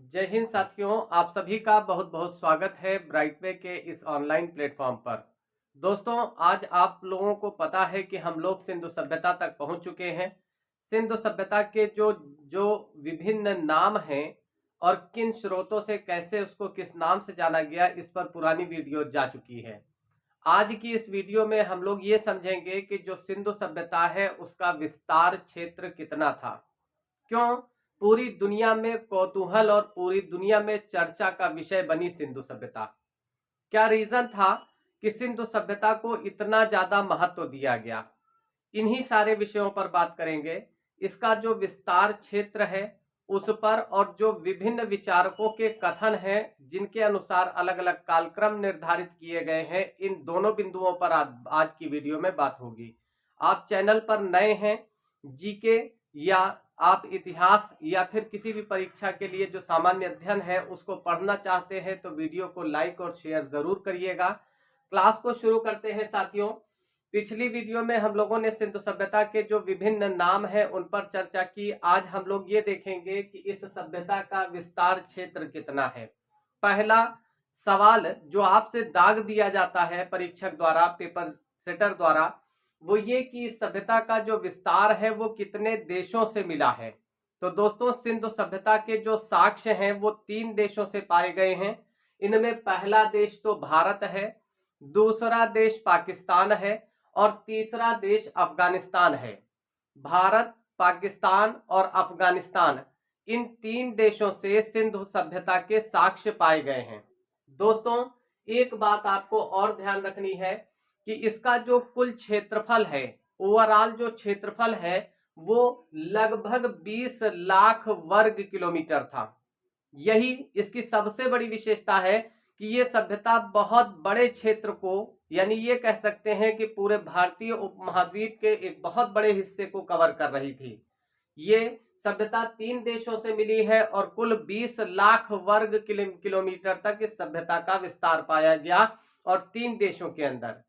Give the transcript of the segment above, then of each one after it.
जय हिंद साथियों, आप सभी का बहुत बहुत स्वागत है ब्राइटवे के इस ऑनलाइन प्लेटफॉर्म पर। दोस्तों, आज आप लोगों को पता है कि हम लोग सिंधु सभ्यता तक पहुंच चुके हैं। सिंधु सभ्यता के जो जो विभिन्न नाम हैं और किन स्रोतों से कैसे उसको किस नाम से जाना गया, इस पर पुरानी वीडियो जा चुकी है। आज की इस वीडियो में हम लोग ये समझेंगे कि जो सिंधु सभ्यता है उसका विस्तार क्षेत्र कितना था, क्यों पूरी दुनिया में कौतूहल और पूरी दुनिया में चर्चा का विषय बनी सिंधु सभ्यता। क्या रीजन था कि सिंधु सभ्यता को इतना ज्यादा महत्व दिया गया, इन्हीं सारे विषयों पर बात करेंगे। इसका जो विस्तार क्षेत्र है उस पर, और जो विभिन्न विचारकों के कथन हैं जिनके अनुसार अलग अलग कालक्रम निर्धारित किए गए हैं, इन दोनों बिंदुओं पर आज की वीडियो में बात होगी। आप चैनल पर नए हैं, जीके या आप इतिहास या फिर किसी भी परीक्षा के लिए जो सामान्य अध्ययन है उसको पढ़ना चाहते हैं तो वीडियो को लाइक और शेयर जरूर करिएगा। क्लास को शुरू करते हैं साथियों। पिछली वीडियो में हम लोगों ने सिंधु सभ्यता के जो विभिन्न नाम हैं उन पर चर्चा की। आज हम लोग ये देखेंगे कि इस सभ्यता का विस्तार क्षेत्र कितना है। पहला सवाल जो आपसे दाग दिया जाता है परीक्षक द्वारा, पेपर सेटर द्वारा, वो ये कि इस सभ्यता का जो विस्तार है वो कितने देशों से मिला है। तो दोस्तों, सिंधु सभ्यता के जो साक्ष्य हैं वो 3 देशों से पाए गए हैं। इनमें पहला देश तो भारत है, दूसरा देश पाकिस्तान है और तीसरा देश अफगानिस्तान है। भारत, पाकिस्तान और अफगानिस्तान, इन 3 देशों से सिंधु सभ्यता के साक्ष्य पाए गए हैं। दोस्तों, एक बात आपको और ध्यान रखनी है कि इसका जो कुल क्षेत्रफल है, ओवरऑल जो क्षेत्रफल है, वो लगभग 20 लाख वर्ग किलोमीटर था। यही इसकी सबसे बड़ी विशेषता है कि ये सभ्यता बहुत बड़े क्षेत्र को, यानी ये कह सकते हैं कि पूरे भारतीय उपमहाद्वीप के एक बहुत बड़े हिस्से को कवर कर रही थी। ये सभ्यता 3 देशों से मिली है और कुल 20 लाख वर्ग किलोमीटर तक इस सभ्यता का विस्तार पाया गया, और 3 देशों के अंदर।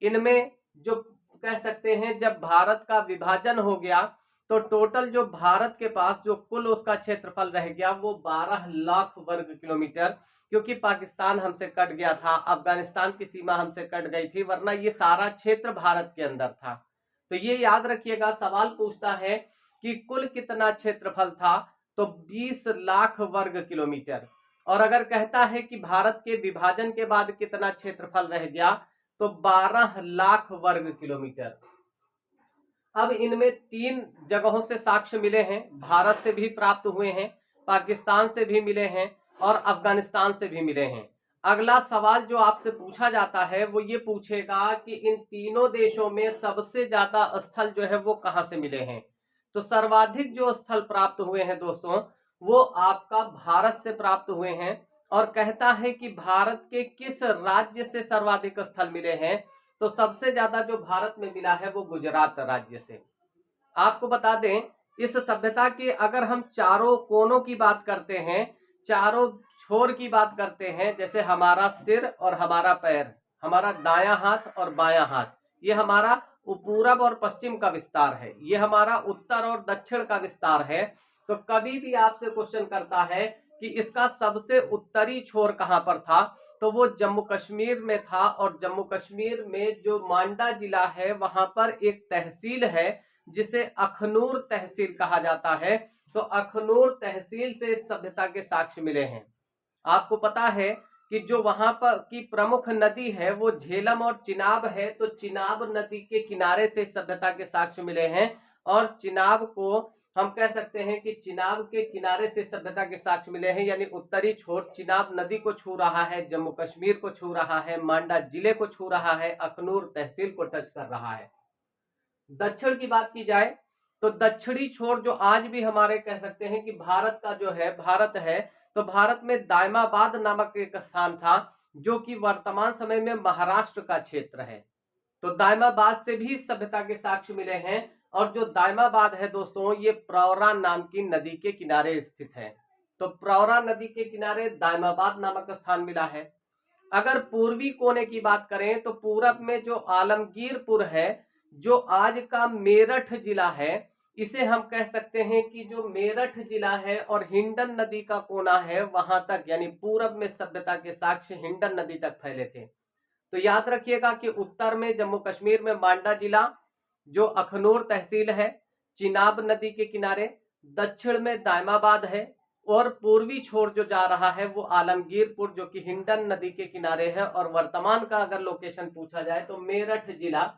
इनमें जो कह सकते हैं जब भारत का विभाजन हो गया तो टोटल जो भारत के पास जो कुल उसका क्षेत्रफल रह गया वो 12 लाख वर्ग किलोमीटर, क्योंकि पाकिस्तान हमसे कट गया था, अफगानिस्तान की सीमा हमसे कट गई थी, वरना ये सारा क्षेत्र भारत के अंदर था। तो ये याद रखिएगा, सवाल पूछता है कि कुल कितना क्षेत्रफल था, तो 20 लाख वर्ग किलोमीटर। और अगर कहता है कि भारत के विभाजन के बाद कितना क्षेत्रफल रह गया, तो 12 लाख वर्ग किलोमीटर। अब इनमें 3 जगहों से साक्ष्य मिले हैं, भारत से भी प्राप्त हुए हैं, पाकिस्तान से भी मिले हैं और अफगानिस्तान से भी मिले हैं। अगला सवाल जो आपसे पूछा जाता है वो ये पूछेगा कि इन तीनों देशों में सबसे ज्यादा स्थल जो है वो कहां से मिले हैं। तो सर्वाधिक जो स्थल प्राप्त हुए हैं दोस्तों, वो आपका भारत से प्राप्त हुए हैं। और कहता है कि भारत के किस राज्य से सर्वाधिक स्थल मिले हैं, तो सबसे ज्यादा जो भारत में मिला है वो गुजरात राज्य से। आपको बता दें, इस सभ्यता के अगर हम चारों कोनों की बात करते हैं, चारों छोर की बात करते हैं, जैसे हमारा सिर और हमारा पैर, हमारा दायां हाथ और बायां हाथ, ये हमारा पूरब और पश्चिम का विस्तार है, ये हमारा उत्तर और दक्षिण का विस्तार है। तो कभी भी आपसे क्वेश्चन करता है कि इसका सबसे उत्तरी छोर कहां पर था, तो वो जम्मू कश्मीर में था। और जम्मू कश्मीर में जो मांडा जिला है वहां पर एक तहसील है जिसे अखनूर तहसील कहा जाता है। तो अखनूर तहसील से इस सभ्यता के साक्ष्य मिले हैं। आपको पता है कि जो वहां पर की प्रमुख नदी है वो झेलम और चिनाब है, तो चिनाब नदी के किनारे से इस सभ्यता के साक्ष्य मिले हैं। और चिनाब को हम कह सकते हैं कि चिनाब के किनारे से सभ्यता के साक्ष्य मिले हैं, यानी उत्तरी छोर चिनाब नदी को छू रहा है, जम्मू कश्मीर को छू रहा है, मांडा जिले को छू रहा है, अखनूर तहसील को टच कर रहा है। दक्षिण की बात की जाए तो दक्षिणी छोर जो आज भी हमारे कह सकते हैं कि भारत का जो है, भारत है, तो भारत में दायमाबाद नामक एक स्थान था जो कि वर्तमान समय में महाराष्ट्र का क्षेत्र है। तो दायमाबाद से भी सभ्यता के साक्ष्य मिले हैं। और जो दायमाबाद है दोस्तों, ये प्रवरा नाम की नदी के किनारे स्थित है। तो प्रवरा नदी के किनारे दायमाबाद नामक स्थान मिला है। अगर पूर्वी कोने की बात करें तो पूरब में जो आलमगीरपुर है, जो आज का मेरठ जिला है, इसे हम कह सकते हैं कि जो मेरठ जिला है और हिंडन नदी का कोना है वहां तक, यानी पूरब में सभ्यता के साक्ष्य हिंडन नदी तक फैले थे। तो याद रखिएगा कि उत्तर में जम्मू कश्मीर में बांडा जिला जो अखनूर तहसील है, चिनाब नदी के किनारे, दक्षिण में दायमाबाद है, और पूर्वी छोर जो जा रहा है वो आलमगीरपुर जो कि हिंडन नदी के किनारे है। और वर्तमान का अगर लोकेशन पूछा जाए तो मेरठ जिला,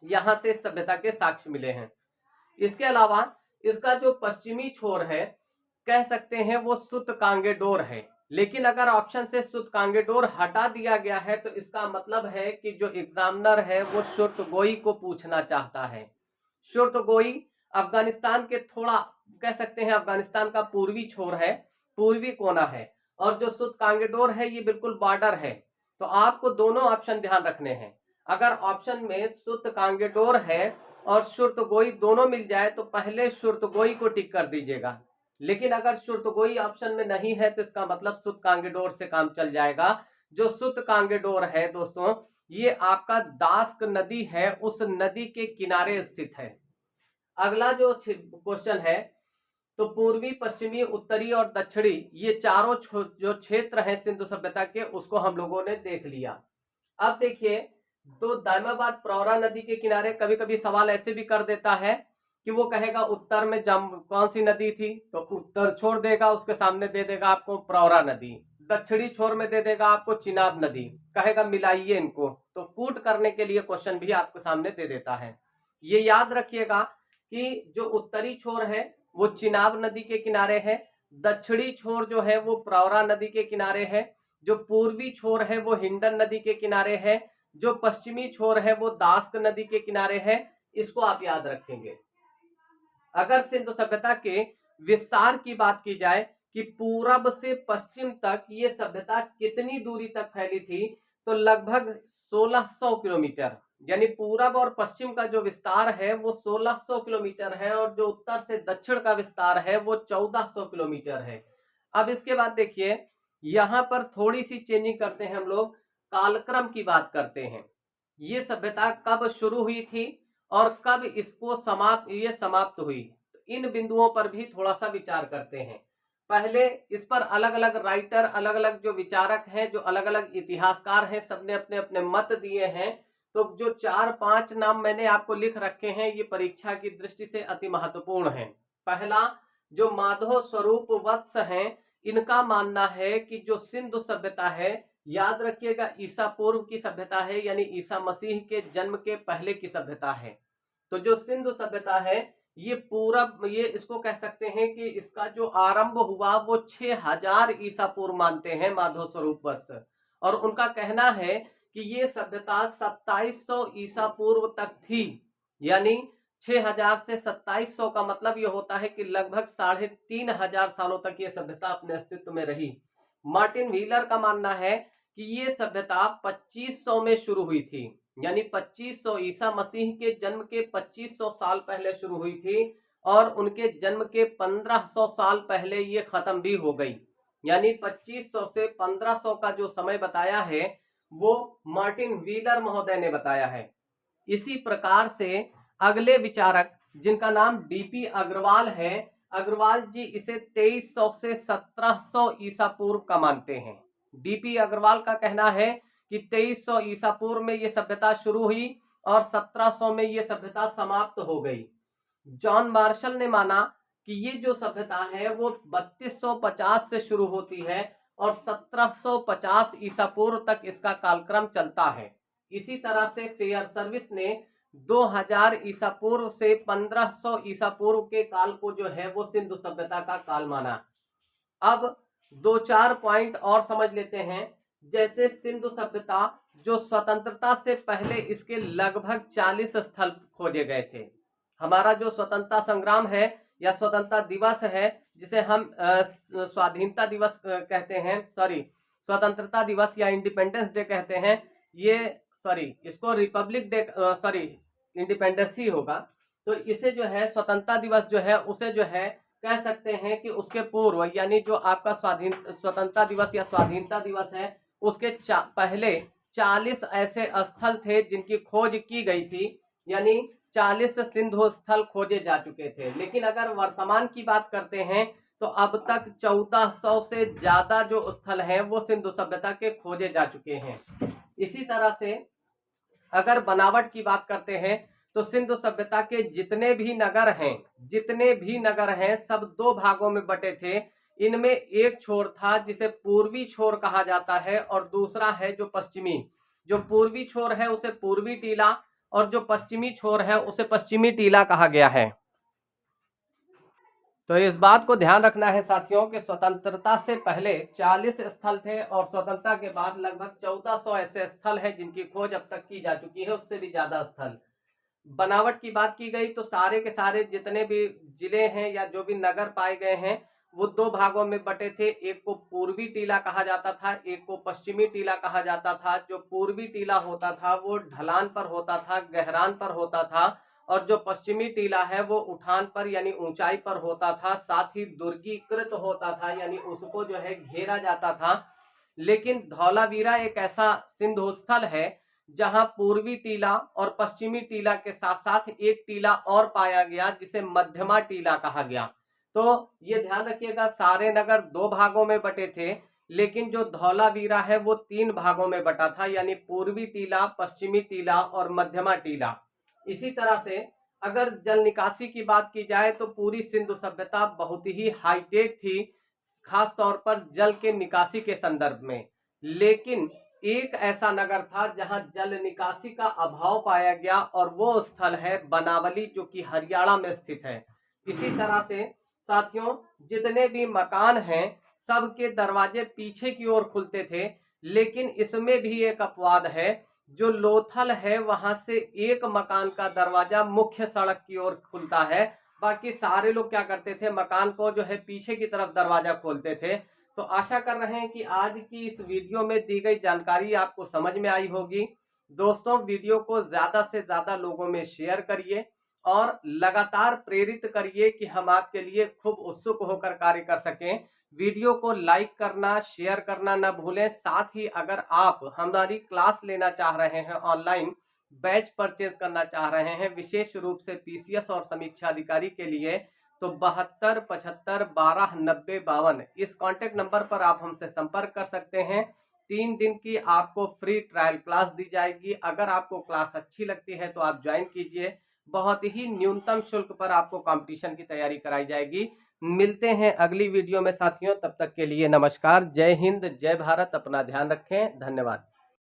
यहां से सभ्यता के साक्ष्य मिले हैं। इसके अलावा इसका जो पश्चिमी छोर है कह सकते हैं वो सुत कांगेडोर है, लेकिन अगर ऑप्शन से सुत कांगेडोर हटा दिया गया है तो इसका मतलब है कि जो एग्जामिनर है वो शुर्तगोई को पूछना चाहता है। शुर्तगोई अफगानिस्तान के थोड़ा कह सकते हैं अफगानिस्तान का पूर्वी छोर है, पूर्वी कोना है, और जो सुत कांगेडोर है ये बिल्कुल बॉर्डर है। तो आपको दोनों ऑप्शन ध्यान रखने हैं। अगर ऑप्शन में सुत कांगेडोर है और शुर्तगोई दोनों मिल जाए तो पहले शुर्तगोई को टिक कर दीजिएगा, लेकिन अगर शुर्तगोई ऑप्शन में नहीं है तो इसका मतलब सुत कांगेडोर से काम चल जाएगा। जो सुत कांगेडोर है दोस्तों, ये आपका दास्क नदी है, उस नदी के किनारे स्थित है। अगला जो क्वेश्चन है, तो पूर्वी, पश्चिमी, उत्तरी और दक्षिणी ये चारों जो क्षेत्र हैं सिंधु सभ्यता के, उसको हम लोगों ने देख लिया। अब देखिए, तो दायमाबाद प्रवरा नदी के किनारे कभी कभी सवाल ऐसे भी कर देता है कि वो कहेगा उत्तर में कौन सी नदी थी, तो उत्तर छोड़ देगा, उसके सामने दे देगा आपको प्रवरा नदी। दक्षिणी छोर में दे देगा आपको चिनाब नदी, कहेगा मिलाइए इनको, तो कूट करने के लिए क्वेश्चन भी आपके सामने दे देता है। ये याद रखिएगा कि जो उत्तरी छोर है वो चिनाब नदी के किनारे है, दक्षिणी छोर जो है वो प्रवरा नदी के किनारे है, जो पूर्वी छोर है वो हिंडन नदी के किनारे है, जो पश्चिमी छोर है वो दास्क नदी के किनारे है। इसको आप याद रखेंगे। अगर सिंधु सभ्यता के विस्तार की बात की जाए कि पूरब से पश्चिम तक ये सभ्यता कितनी दूरी तक फैली थी, तो लगभग 1600 किलोमीटर, यानी पूरब और पश्चिम का जो विस्तार है वो 1600 किलोमीटर है, और जो उत्तर से दक्षिण का विस्तार है वो 1400 किलोमीटर है। अब इसके बाद देखिए, यहां पर थोड़ी सी चेंजिंग करते हैं हम लोग, कालक्रम की बात करते हैं। ये सभ्यता कब शुरू हुई थी और कब इसको समाप्त हुई, तो इन बिंदुओं पर भी थोड़ा सा विचार करते हैं। पहले इस पर अलग अलग राइटर, अलग अलग जो विचारक हैं, जो अलग अलग इतिहासकार हैं, सबने अपने अपने मत दिए हैं। तो जो 4-5 नाम मैंने आपको लिख रखे हैं, ये परीक्षा की दृष्टि से अति महत्वपूर्ण है। पहला, जो माधव स्वरूप वत्स हैं, इनका मानना है कि जो सिंधु सभ्यता है, याद रखिएगा ईसा पूर्व की सभ्यता है, यानी ईसा मसीह के जन्म के पहले की सभ्यता है। तो जो सिंधु सभ्यता है ये पूरब, ये इसको कह सकते हैं कि इसका जो आरंभ हुआ वो 6000 ईसा पूर्व मानते हैं माधव स्वरूप वत्स, और उनका कहना है कि ये सभ्यता 2700 ईसा पूर्व तक थी। यानी 6000 से 2700 का मतलब ये होता है कि लगभग 3500 सालों तक ये सभ्यता अपने अस्तित्व में रही। मार्टिन व्हीलर का मानना है कि ये सभ्यता 2500 में शुरू हुई थी, यानी 2500 ईसा मसीह के जन्म के 2500 साल पहले शुरू हुई थी, और उनके जन्म के 1500 साल पहले ये खत्म भी हो गई। यानी 2500 से 1500 का जो समय बताया है वो मार्टिन व्हीलर महोदय ने बताया है। इसी प्रकार से अगले विचारक जिनका नाम डीपी अग्रवाल है, अग्रवाल जी इसे 2300 से 1700 ईसा पूर्व का मानते हैं। डीपी अग्रवाल का कहना है कि 2300 ईसा पूर्व में ये सभ्यता शुरू हुई और 1700 में ये सभ्यता समाप्त हो गई। जॉन मार्शल ने माना कि ये जो सभ्यता है वो 3250 से शुरू होती है और 1750 ईसा पूर्व तक इसका कालक्रम चलता है। इसी तरह से फेयर सर्विस ने 2000 ईसा पूर्व से 1500 ईसा पूर्व के काल को जो है वो सिंधु सभ्यता का काल माना। अब 2-4 पॉइंट और समझ लेते हैं। जैसे सिंधु सभ्यता जो स्वतंत्रता से पहले इसके लगभग 40 स्थल खोजे गए थे। हमारा जो स्वतंत्रता संग्राम है या स्वतंत्रता दिवस है, जिसे हम स्वाधीनता दिवस कहते हैं, स्वतंत्रता दिवस या इंडिपेंडेंस डे कहते हैं, ये इसको रिपब्लिक डे, इंडिपेंडेंस ही होगा। तो इसे जो है स्वतंत्रता दिवस जो है उसे जो है कह सकते हैं कि उसके पूर्व, यानी जो आपका स्वतंत्रता दिवस या स्वाधीनता दिवस है उसके पहले 40 ऐसे स्थल थे जिनकी खोज की गई थी। यानी 40 सिंधु स्थल खोजे जा चुके थे। लेकिन अगर वर्तमान की बात करते हैं तो अब तक 1400 से ज्यादा जो स्थल हैं वो सिंधु सभ्यता के खोजे जा चुके हैं। इसी तरह से अगर बनावट की बात करते हैं तो सिंधु सभ्यता के जितने भी नगर हैं सब दो भागों में बटे थे। इनमें एक छोर था जिसे पूर्वी छोर कहा जाता है और दूसरा है जो पश्चिमी। जो पूर्वी छोर है उसे पूर्वी टीला और जो पश्चिमी छोर है उसे पश्चिमी टीला कहा गया है। तो इस बात को ध्यान रखना है साथियों कि स्वतंत्रता से पहले 40 स्थल थे और स्वतंत्रता के बाद लगभग 1400 ऐसे स्थल हैं जिनकी खोज अब तक की जा चुकी है, उससे भी ज्यादा स्थल। बनावट की बात की गई तो सारे के सारे जितने भी जिले हैं या जो भी नगर पाए गए हैं वो दो भागों में बटे थे। एक को पूर्वी टीला कहा जाता था, एक को पश्चिमी टीला कहा जाता था। जो पूर्वी टीला होता था वो ढलान पर होता था, गहरान पर होता था, और जो पश्चिमी टीला है वो उठान पर यानी ऊंचाई पर होता था, साथ ही दुर्गीकृत होता था यानी उसको जो है घेरा जाता था। लेकिन धौलावीरा एक ऐसा सिंधु स्थल है जहां पूर्वी टीला और पश्चिमी टीला के साथ साथ एक टीला और पाया गया जिसे मध्यमा टीला कहा गया। तो ये ध्यान रखिएगा सारे नगर दो भागों में बटे थे, लेकिन जो धौलावीरा है वो 3 भागों में बटा था यानी पूर्वी टीला, पश्चिमी टीला और मध्यमा टीला। इसी तरह से अगर जल निकासी की बात की जाए तो पूरी सिंधु सभ्यता बहुत ही हाईटेक थी, खास तौर पर जल के निकासी के संदर्भ में। लेकिन एक ऐसा नगर था जहां जल निकासी का अभाव पाया गया और वो स्थल है बनावली, जो कि हरियाणा में स्थित है। इसी तरह से साथियों जितने भी मकान हैं सबके दरवाजे पीछे की ओर खुलते थे, लेकिन इसमें भी एक अपवाद है। जो लोथल है वहां से एक मकान का दरवाजा मुख्य सड़क की ओर खुलता है, बाकी सारे लोग क्या करते थे मकान को जो है पीछे की तरफ दरवाजा खोलते थे। तो आशा कर रहे हैं कि आज की इस वीडियो में दी गई जानकारी आपको समझ में आई होगी। दोस्तों वीडियो को ज्यादा से ज्यादा लोगों में शेयर करिए और लगातार प्रेरित करिए कि हम आपके लिए खूब उत्सुक होकर कार्य कर सकें। वीडियो को लाइक करना, शेयर करना न भूलें। साथ ही अगर आप हमारी क्लास लेना चाह रहे हैं, ऑनलाइन बैच परचेज करना चाह रहे हैं विशेष रूप से पीसीएस और समीक्षा अधिकारी के लिए, तो 72 75 12 90 52 इस कांटेक्ट नंबर पर आप हमसे संपर्क कर सकते हैं। 3 दिन की आपको फ्री ट्रायल क्लास दी जाएगी। अगर आपको क्लास अच्छी लगती है तो आप ज्वाइन कीजिए। बहुत ही न्यूनतम शुल्क पर आपको कंपटीशन की तैयारी कराई जाएगी। मिलते हैं अगली वीडियो में साथियों, तब तक के लिए नमस्कार। जय हिंद, जय भारत। अपना ध्यान रखें। धन्यवाद।